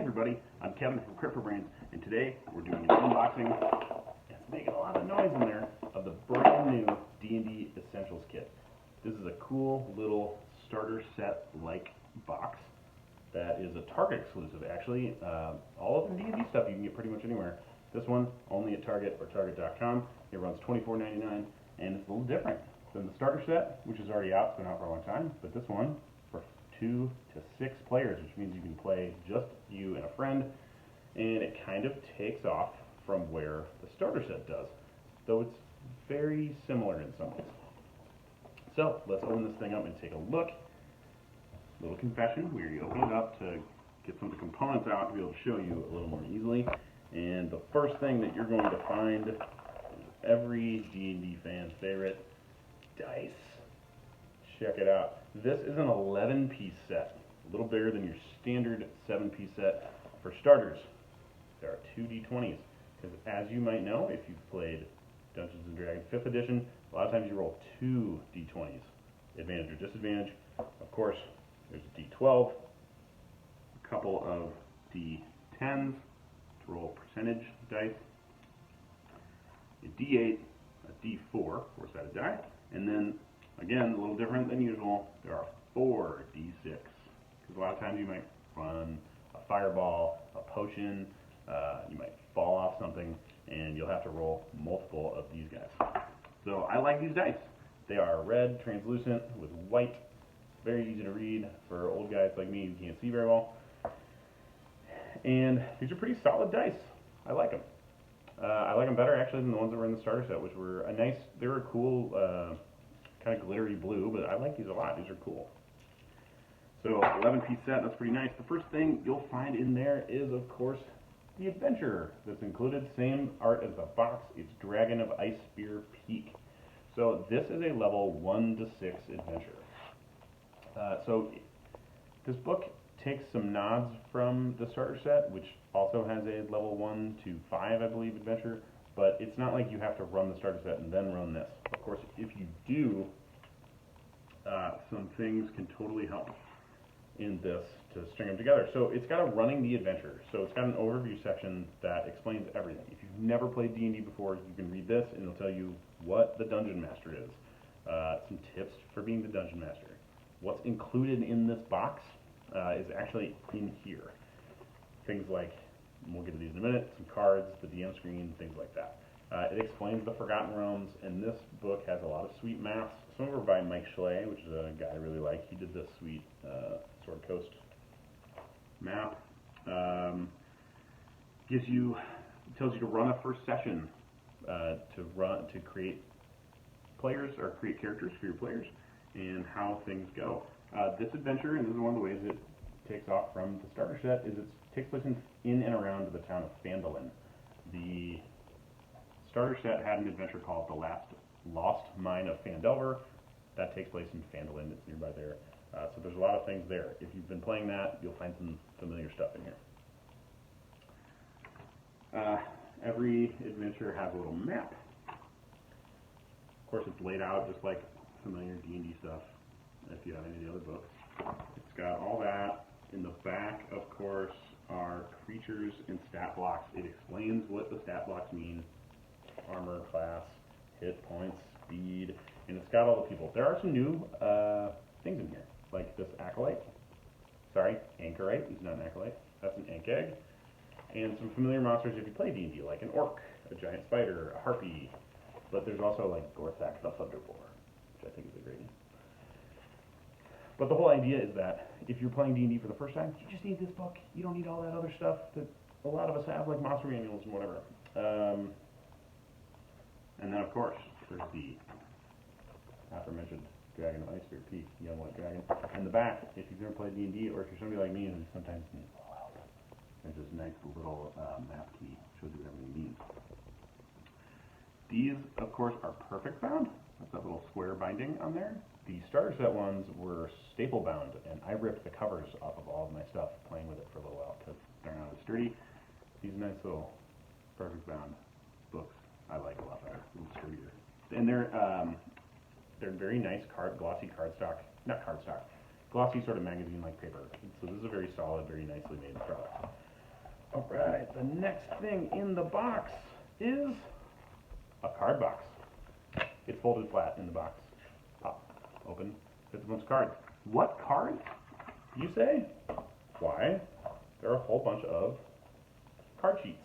everybody, I'm Kevin from CryptoBrains, and today we're doing an unboxing, it's making a lot of noise in there, of the brand new D&D Essentials Kit. This is a cool little starter set-like box that is a Target exclusive, actually. All of the D&D stuff you can get pretty much anywhere. This one, only at Target or Target.com. It runs $24.99, and it's a little different than the starter set, which is already out, it's been out for a long time, but this one, for 2 to 6 players, which means you can play just you and a friend, and it kind of takes off from where the starter set does, though it's very similar in some ways. So let's open this thing up and take a look. Little confession, where you open it up to get some of the components out to be able to show you a little more easily. And the first thing that you're going to find is every D&D fan's favorite, dice. Check it out. This is an 11-piece set, a little bigger than your standard 7-piece set. For starters, there are 2 D20s, because as you might know, if you've played Dungeons & Dragons 5th edition, a lot of times you roll 2 D20s, advantage or disadvantage. Of course, there's a D12, a couple of D10s to roll percentage dice, a D8, a D4, four-sided die, and then, again, a little different than usual, there are 4 D6, because a lot of times you might run a fireball, a potion, you might fall off something, and you'll have to roll multiple of these guys. So I like these dice. They are red, translucent, with white, very easy to read for old guys like me who can't see very well. And these are pretty solid dice. I like them. I like them better actually than the ones that were in the starter set, which were a nice, they were a cool, kind of glittery blue, but I like these a lot. These are cool. So 11-piece set, that's pretty nice. The first thing you'll find in there is, of course, the adventure that's included. Same art as the box. It's Dragon of Ice Spear Peak. So this is a level 1 to 6 adventure. So this book takes some nods from the starter set, which also has a level 1 to 5, I believe, adventure, but it's not like you have to run the starter set and then run this. Of course, if you do, some things can totally help in this to string them together. So it's got a running the adventure. So it's got an overview section that explains everything. If you've never played D&D before, you can read this and it'll tell you what the Dungeon Master is, some tips for being the Dungeon Master. What's included in this box is actually in here. Things like, and we'll get to these in a minute, some cards, the DM screen, things like that. It explains the Forgotten Realms, and this book has a lot of sweet maps. Some of them are by Mike Schley, which is a guy I really like. He did this sweet Sword Coast map. Tells you to run a first session to create players or create characters for your players and how things go. This adventure, and this is one of the ways it takes off from the starter set, is it takes place in and around the town of Phandalin. The starter set had an adventure called The Lost Mine of Phandelver. That takes place in Phandalin. It's nearby there. So there's a lot of things there. If you've been playing that, you'll find some familiar stuff in here. Every adventure has a little map. Of course, it's laid out just like familiar D&D stuff, if you have any of the other books. It's got all that. In the back, of course, are creatures and stat blocks. It explains what the stat blocks mean. Armor, class, hit points, speed, and it's got all the people. There are some new things in here, like this acolyte. Sorry, anchorite. He's not an acolyte. That's an ank egg. And some familiar monsters if you play D&D, like an orc, a giant spider, a harpy. But there's also like Gorthak the Thunderboar, which I think is a great name. But the whole idea is that if you're playing D&D for the first time, you just need this book. You don't need all that other stuff that a lot of us have, like monster manuals and whatever. And then, of course, there's the aforementioned Dragon of Ice Spear Peak, Young White Dragon. And the back, if you've never played D&D, or if you're somebody like me who sometimes needs a little help, there's this nice little map key. Shows you what everything means. These, of course, are perfect bound. That's that little square binding on there. The starter set ones were staple bound, and I ripped the covers off of all of my stuff playing with it for a little while because they're not as sturdy. These nice little perfect bound books I like a lot better, a little sturdier. And they're very nice glossy cardstock, not cardstock, glossy sort of magazine-like paper. So this is a very solid, very nicely made product. Alright, the next thing in the box is a card box. It's folded flat in the box. Pop, open, fits a bunch of cards. What cards, you say? Why, there are a whole bunch of card sheets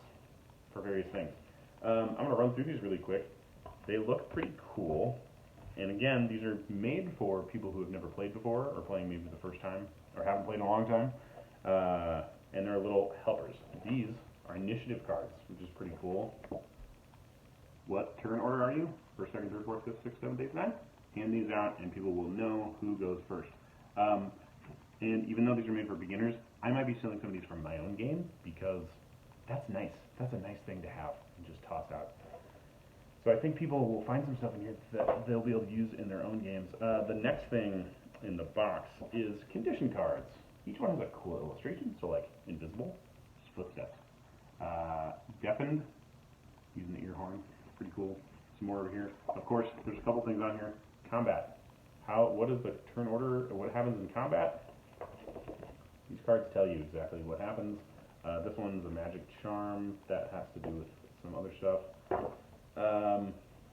for various things. I'm going to run through these really quick. They look pretty cool. And again, these are made for people who have never played before, or playing maybe the first time, or haven't played in a long time. And they're little helpers. These are initiative cards, which is pretty cool. What turn order are you? First, second, third, fourth, fifth, sixth, seventh, eighth, ninth? Hand these out, and people will know who goes first. And even though these are made for beginners, I might be stealing some of these from my own game, because that's nice. That's a nice thing to have and just toss out. So I think people will find some stuff in here that they'll be able to use in their own games. The next thing in the box is condition cards. Each one has a cool illustration, so like invisible, footsteps. Deafened, using the ear horn, pretty cool. Some more over here. Of course, there's a couple things on here. Combat. What is the turn order, or what happens in combat? These cards tell you exactly what happens. This one's a magic charm. That has to do with some other stuff.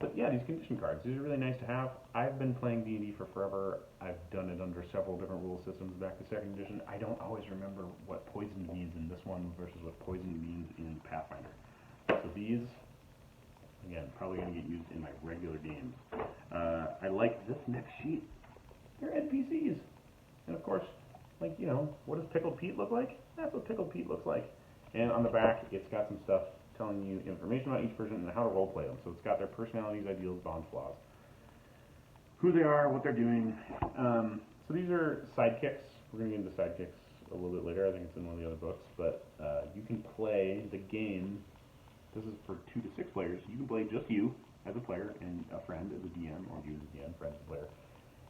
But yeah, these condition cards, these are really nice to have. I've been playing D&D for forever. I've done it under several different rule systems back to 2nd edition. I don't always remember what poison means in this one versus what poison means in Pathfinder. So these, again, probably going to get used in my regular games. I like this next sheet. They're NPCs. And of course, like, you know, what does Pickled Pete look like? That's what Pickled Pete looks like. And on the back, it's got some stuff telling you information about each person and how to roleplay them. So it's got their personalities, ideals, bonds, flaws, who they are, what they're doing. So these are sidekicks. We're going to get into sidekicks a little bit later. I think it's in one of the other books. But you can play the game. This is for 2 to 6 players. You can play just you as a player and a friend as a DM, or you as a DM, friend as a player.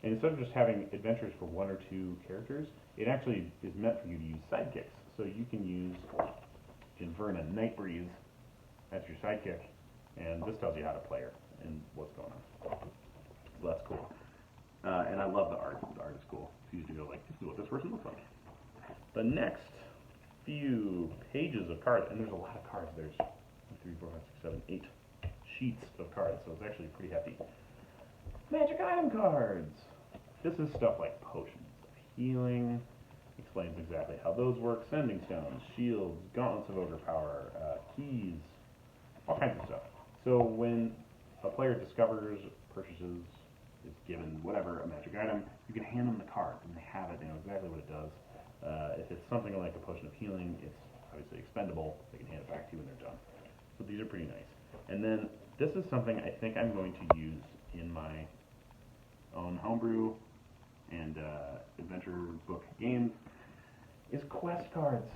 And instead of just having adventures for 1 or 2 characters, it actually is meant for you to use sidekicks. So you can use Inverna Nightbreeze as your sidekick, and this tells you how to play her and what's going on. So that's cool. And I love the art. The art is cool. It's easy to go like, this is what this person looks like. The next few pages of cards, and there's a lot of cards. There's 3, 4, 5, 6, 7, 8 sheets of cards, so it's actually pretty hefty. Magic item cards. This is stuff like potions of healing. Explains exactly how those work. Sending stones, shields, gauntlets of overpower, keys, all kinds of stuff. So when a player discovers, purchases, is given whatever, a magic item, you can hand them the card, and they have it, they know exactly what it does. If it's something like a potion of healing, it's obviously expendable, they can hand it back to you when they're done. So these are pretty nice. And then this is something I think I'm going to use in my own homebrew and adventure book games, is quest cards.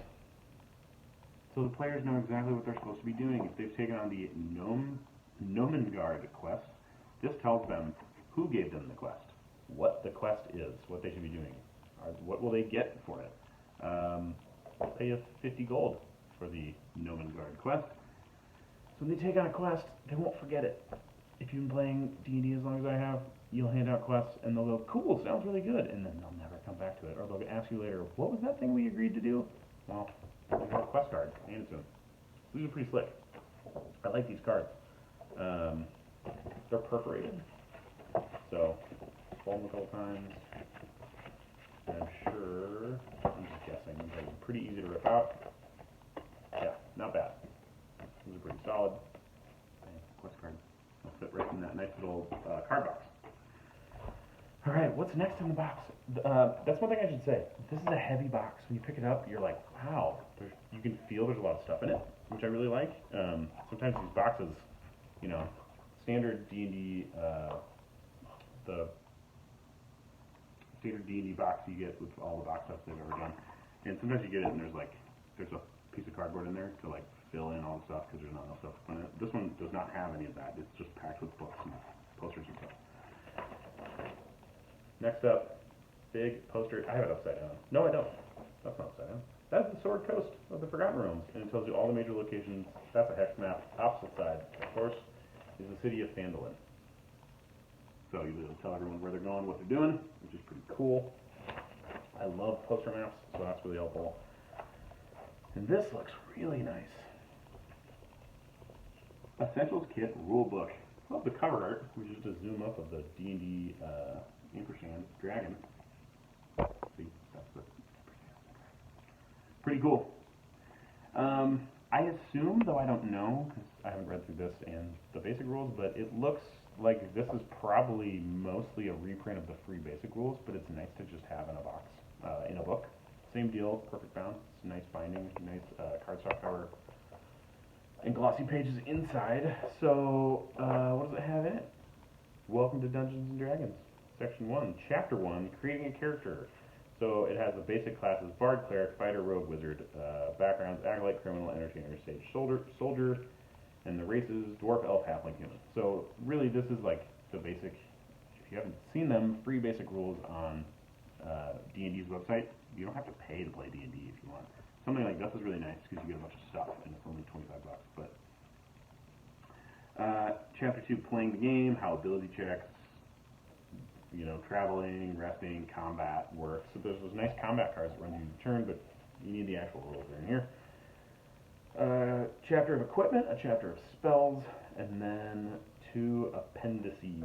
So the players know exactly what they're supposed to be doing. If they've taken on the Nomengard quest, this tells them who gave them the quest, what the quest is, what they should be doing, what will they get for it. Pay us 50 gold for the Nomengard quest. So when they take on a quest, they won't forget it. If you've been playing D&D as long as I have, you'll hand out quests and they'll go, cool, sounds really good, and then they'll never come back to it. Or they'll ask you later, what was that thing we agreed to do? Well, they have a quest card, hand it to them. These are pretty slick. I like these cards. They're perforated, so fold them a couple times. And I'm just guessing, they're pretty easy to rip out. Yeah, not bad. These are pretty solid. Quest card. They'll fit right in that nice little card box. Alright, what's next in the box? That's one thing I should say. This is a heavy box. When you pick it up, you're like, wow. You can feel there's a lot of stuff in it, which I really like. Sometimes these boxes, you know, standard D&D, the standard D&D box you get with all the box sets they've ever done. And sometimes you get it and there's a piece of cardboard in there to like fill in all the stuff because there's not enough stuff to put in it. This one does not have any of that. It's just packed with books and posters and stuff. Next up, big poster. I have it upside down. No, I don't. That's not upside down. That's the Sword Coast of the Forgotten Realms, and it tells you all the major locations. That's a hex map. Opposite side, of course, is the city of Phandalin. So you will tell everyone where they're going, what they're doing, which is pretty cool. I love poster maps, so that's really helpful. And this looks really nice. Essentials Kit Rule Book. Love the cover art, which is just a zoom up of the D&D ampersand dragon. See, that's the pretty cool. I assume, though I don't know, because I haven't read through this and the basic rules, but it looks like this is probably mostly a reprint of the free basic rules, but it's nice to just have in a box, in a book. Same deal, perfect bounce, nice binding, nice cardstock cover, and glossy pages inside. So, what does it have in it? Welcome to Dungeons & Dragons, Section 1, Chapter 1, Creating a Character. So it has the basic classes: Bard, Cleric, Fighter, Rogue, Wizard, backgrounds: Acolyte, Criminal, Entertainer, Sage, Soldier, and the races: Dwarf, Elf, Halfling, Human. So really this is like the basic, if you haven't seen them, free basic rules on D&D's website. You don't have to pay to play D&D if you want. Something like this is really nice because you get a bunch of stuff and it's only 25 bucks. But Chapter 2, Playing the Game, how ability checks, you know, traveling, resting, combat work. So there's those nice combat cards that run you the turn, but you need the actual rules in here. Chapter of equipment, a chapter of spells, and then 2 appendices.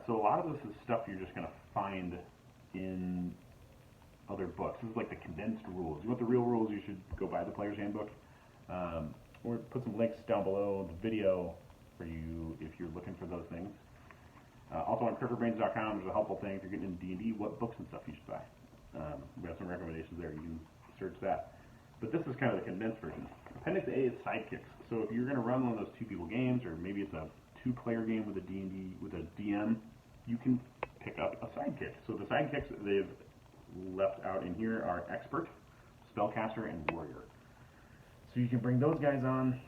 So a lot of this is stuff you're just going to find in other books. This is like the condensed rules. You want the real rules, you should go buy the Player's Handbook. Or put some links down below the video for you if you're looking for those things. Also on cripperbrains.com, there's a helpful thing if you're getting into D&D, what books and stuff you should buy. We have some recommendations there. You can search that. But this is kind of the condensed version. Appendix A is sidekicks. So if you're going to run one of those 2-people games, or maybe it's a 2-player game with a D&D, with a DM, you can pick up a sidekick. So the sidekicks that they've left out in here are Expert, Spellcaster, and Warrior. So you can bring those guys on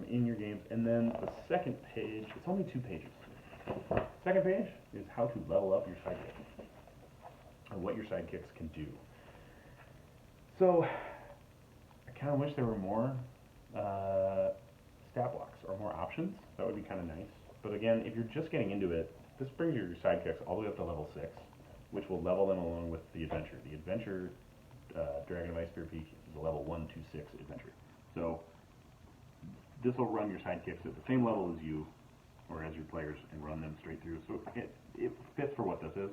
in your games. And then the second page, it's only 2 pages. Second page is how to level up your sidekick and what your sidekicks can do. So I kind of wish there were more stat blocks or more options. That would be kind of nice. But again, if you're just getting into it, this brings your sidekicks all the way up to level 6, which will level them along with the adventure. The adventure Dragon of Ice Spear Peak is a level 1 to 6 adventure. So this will run your sidekicks at the same level as you, or as your players, and run them straight through. So it fits for what this is.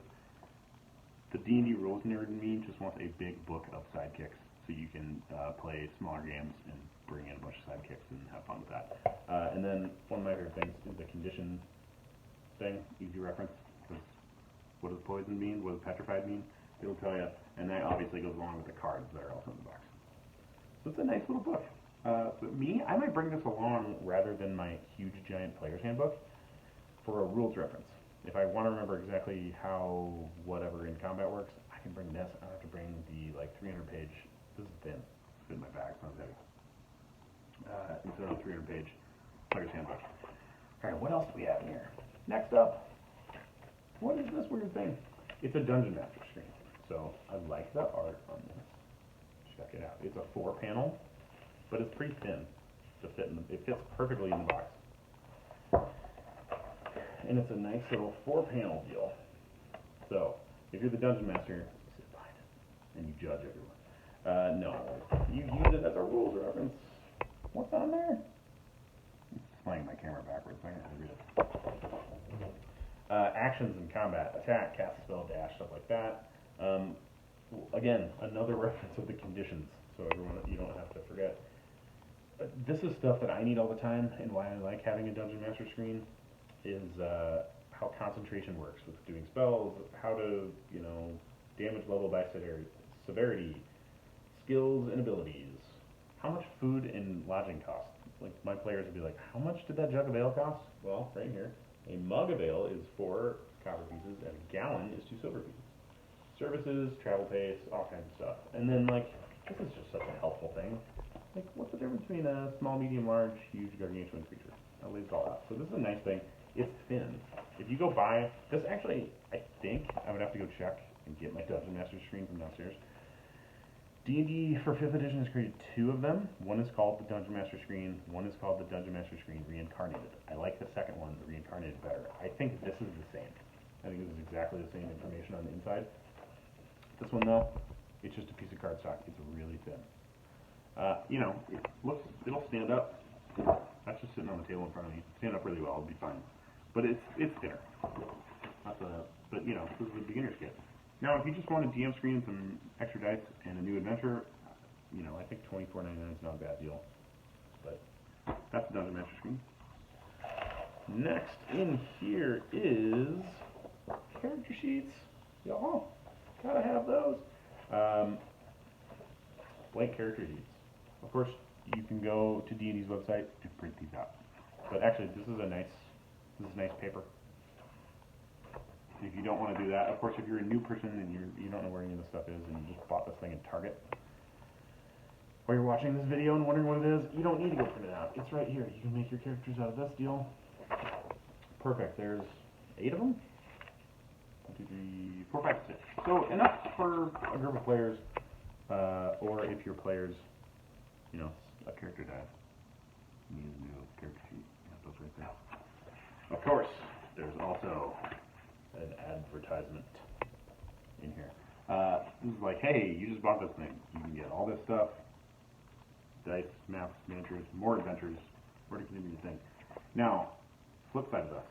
The D&D rules nerd in me just wants a big book of sidekicks so you can play smaller games and bring in a bunch of sidekicks and have fun with that. And then one of my favorite things is the condition thing, easy reference. Because what does poison mean? What does petrified mean? It'll tell you. And that obviously goes along with the cards that are also in the box. So it's a nice little book. But me, I might bring this along rather than my huge giant player's handbook for a rules reference. If I want to remember exactly how whatever in combat works, I can bring this. I don't have to bring the like 300 page. This is thin. It's in my bag. It's not heavy. Instead of a 300 page player's handbook. All right, what else do we have in here? Next up, what is this weird thing? It's a Dungeon Master screen. So I like the art on this. Check it out. It's a 4-panel, but it's pretty thin to fit in the, it fits perfectly in the box. And it's a nice little 4-panel deal. So if you're the Dungeon Master, you sit behind it and you judge everyone. No, you use it as a rules reference. What's on there? I'm slaying my camera backwards. I can't read it. Actions in combat: attack, cast a spell, dash, stuff like that. Again, another reference of the conditions, so everyone, you don't have to forget. This is stuff that I need all the time, and why I like having a Dungeon Master screen is how concentration works with doing spells, how to, you know, damage level by severity, skills and abilities, how much food and lodging cost. Like, my players would be like, how much did that jug of ale cost? Well, right here. A mug of ale is 4 copper pieces, and a gallon is 2 silver pieces. Services, travel pace, all kinds of stuff. And then, like, this is just such a helpful thing. Like, what's the difference between a small, medium, large, huge, gargantuan creature? I'll leave it all out. So this is a nice thing. It's thin. If you go buy this, actually, I think I would have to go check and get my Dungeon Master screen from downstairs. D&D for 5th edition has created 2 of them. One is called the Dungeon Master screen. One is called the Dungeon Master screen Reincarnated. I like the second one, the Reincarnated, better. I think this is the same. I think this is exactly the same information on the inside. This one, though, It's just a piece of cardstock. It's really thin. You know, it'll stand up. That's just sitting on the table in front of me. Stand up really well. It'll be fine. But it's thinner. But you know, this is a beginner's kit. Now, if you just want a DM screen, some extra dice, and a new adventure, you know, I think $24.99 is not a bad deal. But that's the Dungeon Master screen. Next in here is character sheets. Y'all gotta have those. Blank character sheets. Of course, you can go to D&D's website and print these out. But actually, this is nice paper. If you don't want to do that, of course, if you're a new person and you don't know where any of this stuff is and you just bought this thing in Target, or you're watching this video and wondering what it is, you don't need to go print it out. It's right here. You can make your characters out of this deal. Perfect. There's 8 of them. 1, 2, 3, 4, 5, 6. So enough for a group of players, or if your players, you know, a character dies. You need a new character sheet. You have those right there. Of course, there's also an advertisement in here. This is like, hey, you just bought this thing. You can get all this stuff, dice, maps, miniatures, more adventures, where to continue your thing. Now, flip side of this.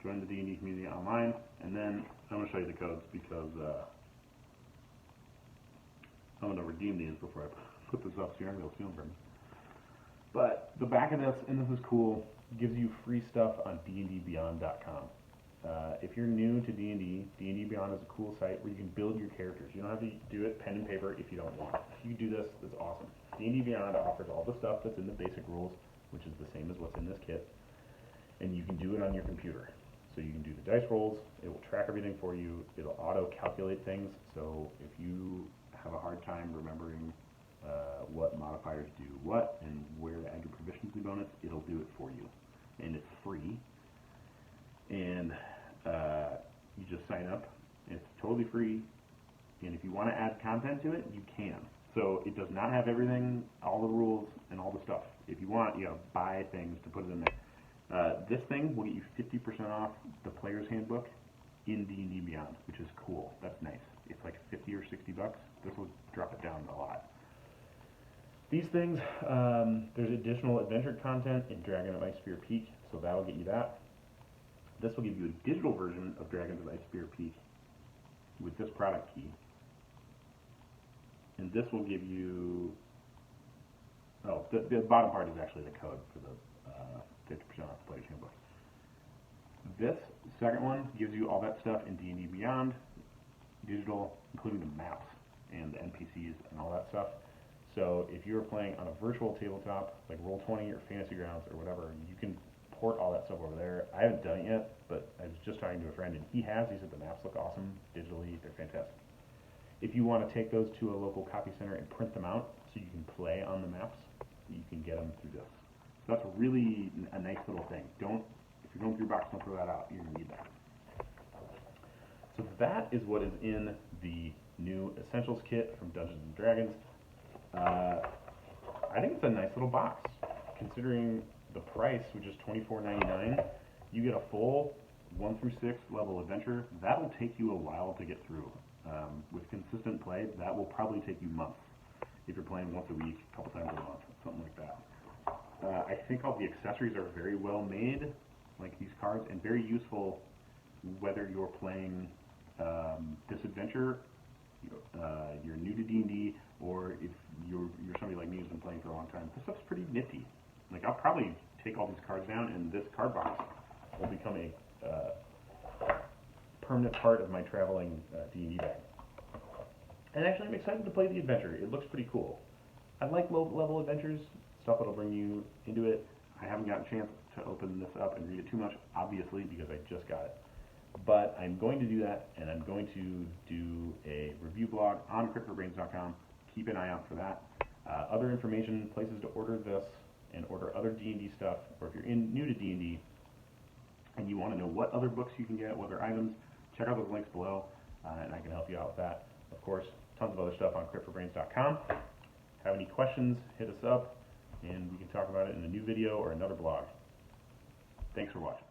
Join the D&D community online, and then I'm going to show you the codes because I'm going to redeem these before I put this up so you're not going to steal them from me. But the back of this, and this is cool, gives you free stuff on dndbeyond.com. If you're new to D&D, D&D Beyond is a cool site where you can build your characters. You don't have to do it pen and paper if you don't want. If you do this, that's awesome. D&D Beyond offers all the stuff that's in the basic rules, which is the same as what's in this kit, and you can do it on your computer. So you can do the dice rolls, it will track everything for you, it'll auto-calculate things, so if you have a hard time remembering what modifiers do what and where to add your proficiency bonus, it'll do it for you. And it's free. And you just sign up. It's totally free. And if you want to add content to it, you can. So it does not have everything, all the rules, and all the stuff. If you want, you know, buy things to put it in there. This thing will get you 50% off the Player's Handbook in D&D Beyond, which is cool. That's nice. It's like 50 or 60 bucks. This will drop it down a lot. These things, there's additional adventure content in Dragon of Icespear Peak, so that'll get you that. This will give you a digital version of Dragons of Icespear Peak with this product key. And this will give you, oh, the bottom part is actually the code for the 50% off the Player's Handbook. This second one gives you all that stuff in D&D Beyond, digital, including the maps and the NPCs and all that stuff. So if you're playing on a virtual tabletop, like Roll20 or Fantasy Grounds or whatever, you can port all that stuff over there. I haven't done it yet, but I was just talking to a friend and he has. He said the maps look awesome digitally. They're fantastic. If you want to take those to a local copy center and print them out so you can play on the maps, you can get them through this. So that's really a nice little thing. If you're going through your box, don't throw that out. You're going to need that. So that is what is in the new Essentials Kit from Dungeons & Dragons. I think it's a nice little box. Considering the price, which is $24.99, you get a full 1 through 6 level adventure. That'll take you a while to get through. With consistent play, that will probably take you months. If you're playing once a week, a couple times a month, something like that. I think all the accessories are very well made, like these cards, and very useful whether you're playing this adventure, you're new to D&D, or if you're somebody like me who's been playing for a long time. This stuff's pretty nifty. Like, I'll probably take all these cards down, and this card box will become a permanent part of my traveling D&D bag. And actually, I'm excited to play the adventure. It looks pretty cool. I like low-level adventures, stuff that'll bring you into it. I haven't gotten a chance to open this up and read it too much, obviously, because I just got it. But I'm going to do that, and I'm going to do a review blog on cryptforbrains.com. Keep an eye out for that. Other information, places to order this and order other D&D stuff, or if you're new to D&D and you want to know what other books you can get, what other items, check out those links below, and I can help you out with that. Of course, tons of other stuff on cryptforbrains.com. Have any questions, hit us up, and we can talk about it in a new video or another blog. Thanks for watching.